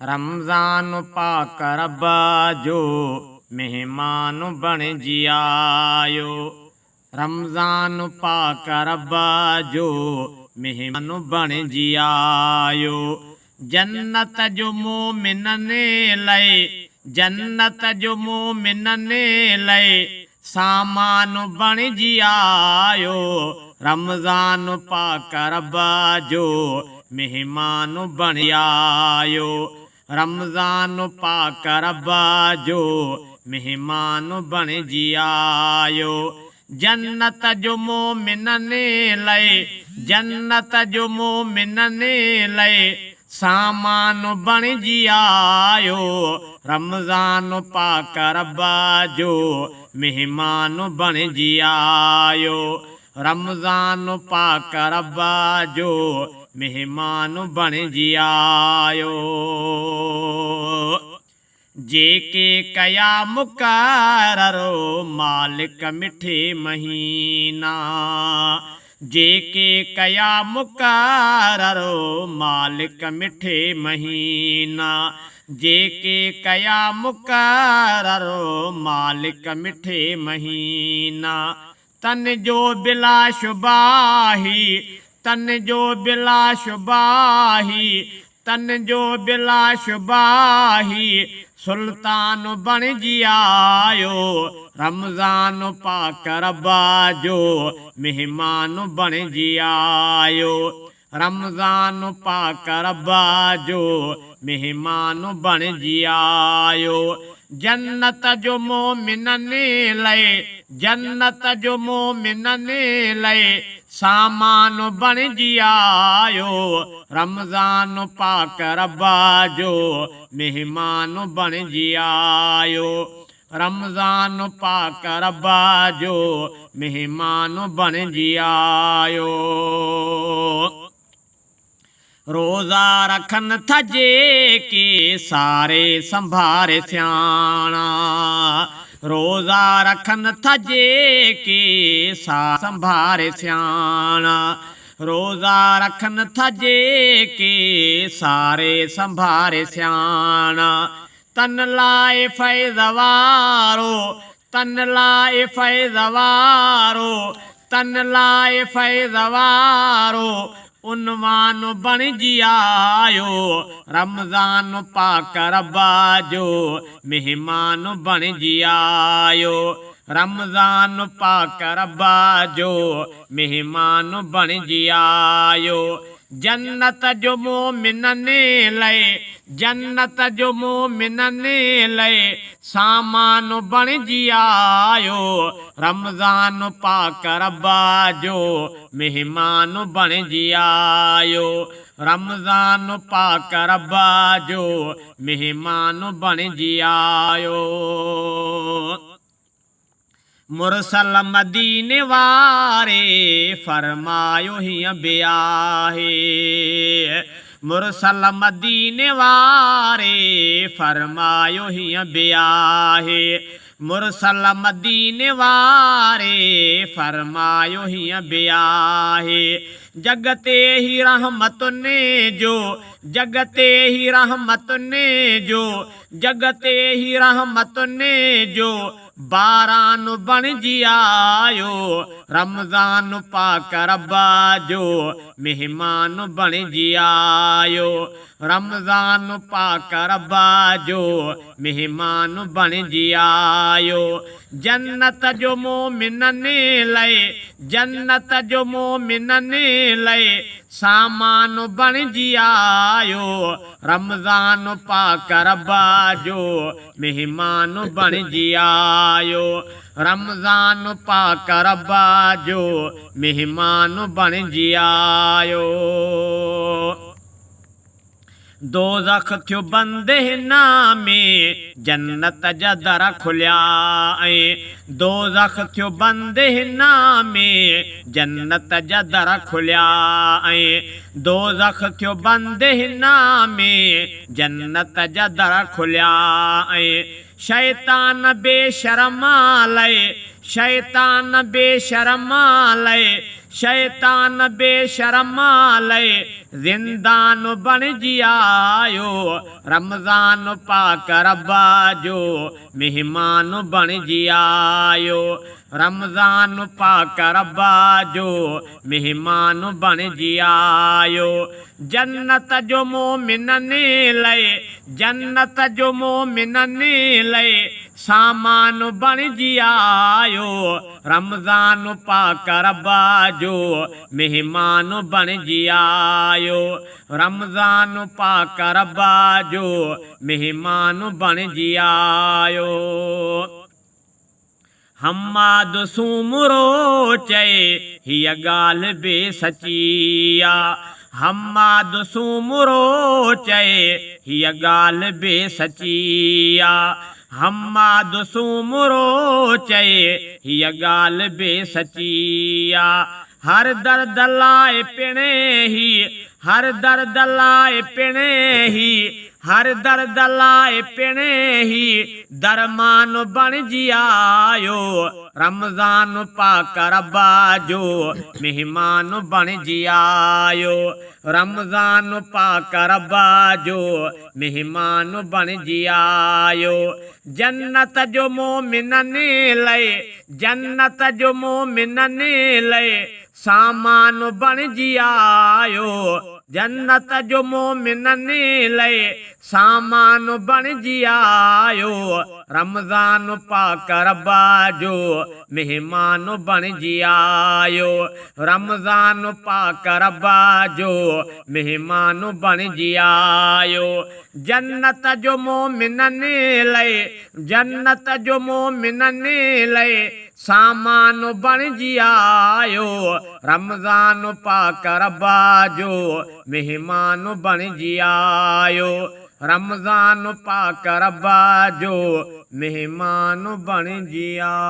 रमज़ान पाक रब्बा जो मेहमान बण जी आयो। रमज़ान पाक रब्बा जो मेहमान बण जी आयो। जन्नत जो मोमिनने लय, जन्नत जो मोमिनने लय सामान बण जी आयो। रमज़ान पाक रब्बा जो मेहमान बण आयो। रमज़ान पाक रब्बा जो मेहमान बण जी आयो। जन्नत जो मोमिनने लय, जन्नत जो मोमिनने लय सामान बण जी आयो। रमज़ान पाक रब्बा जो मेहमान बण जी आयो। रमज़ान पाक रब्बा जो मेहमान बण जी आयो। जेके कया मुक़ररो मालिक मिठे महीना, जेके कया मुक़ररो मालिक मिठे महीना, जेके कया मुक़ररो मालिक मिठे महीना। तन जो बिला शुबाही, तन जो बिला शुबाही, तन जो बिला शुबाही सुल्तान बण जी आयो। रमज़ान पाक रब्बा जो मेहमान बण जी आयो। रमज़ान पाक रब्बा जो मेहमान बण जी आयो। जन्नत जो मोमिनने लय, जन्नत जो मोमिनने लय सामान बण जी आयो। रमज़ान पाक रब्बा जो मेहमान बण जी आयो। रमज़ान पाक रब्बा जो मेहमान बण जी आयो। रोज़ा रखन था जेके सारे संभारे स्याणा, रोज़ा रखन था जेके सारे संभारे स्याणा, रोज़ा रखन था जेके सारे संभारे स्याणा। तन लाए फैज़वारो, तन लाए फैज़वारो, तन लाए फैज़वारो उन्वान बण जी आयो। रमज़ान पाक रब्बा जो मेहमान बण जी आयो। रमज़ान पाक रब्बा जो मेहमान बण जी आयो। जन्नत जो मोमिनने लय, जन्नत जो मोमिनने लय सामान बण जी आयो। रमज़ान पाक रब्बा जो मेहमान बण जी आयो। रमज़ान पाक रब्बा जो मेहमान बण जी आयो। मुरसल मदीने वारे फरमायो हीअं ब्याहे, मुरसल मदीने वारे फरमायो हीअं ब्याहे, मुरसल मदीने वारे फरमायो हीअं ब्याहे। जगते ही रहमतुन्ने जो, जगते ही रहमतुन्ने जो, जगते ही रहमतुन्ने जो बारान बण जी आयो। रमज़ान पाक रब्बा जो मेहमान बण जी आयो। रमज़ान पाक रब्बा जो मेहमान बण जी आयो। जन्नत जो मोमिनने लय, जन्नत जो मोमिनने लय सामान बण जी आयो। रमज़ान पाक रब्बा जो मेहमान बण जी आयो। रमज़ान पाक रब्बा जो मेहमान बण जी आयो। दोज़ख थियो बंद हिना में जन्नत जा दर खुलिया ऐं। दोज़ख थियो बंद हिना में जन्नत जा दर खुलिया ऐं। दोज़ख थियो बंद हिना में जन्नत जा दर खुलिया ऐं। शैतान बेशर्मा लय, शैतान बेशर्मा लय, शैतान बेशर्मा लय जिंदान बन जियायो। रमजान पाक रब्बा जो मेहमान बन जियायो। रमजान पाक रब्बा जो मेहमान बन जियायो। जन्नत जो मोमिनन लय, जन्नत जो मोमिनन लय सामान बन जियायो। रमजान पाक रब्बा जो मेहमान बन जियायो। रमजान पाक रब्बा जो मेहमान बन जियायो। हम्माद सूमरो चए हिय गाल बे सचिया। हम्माद सूमरो चए हिय गाल बे सचिया। हम्माद सूमरो चए हिय गाल बे सचिया। हर दर्द लाए पिणे ही, हर दर्द लाए पिणे ही, हर दर्द लाए पिणे ही दरमान बन जियायो। रमजान पाक रब्बा जो मेहमान बन जियायो। रमजान पाक रब्बा जो मेहमान बन जियायो। जन्नत जो मोमिनन लय, जन्नत जो मोमिनन लय सामान बन जियायो। जन्नत जो मोमिनन लय सामान बन जियायो। रमजान पाक रब्बा जो मेहमान बन जियायो। रमजान पाक रब्बा जो मेहमान बन जियायो। जन्नत जो मोमिनन लय, जन्नत जो मोमिनन लय सामान बन जियायो। रमजान पाक रब्बा जो मेहमान बन जियायो। रमजान पाक रब्बा जो मेहमान बन जिया।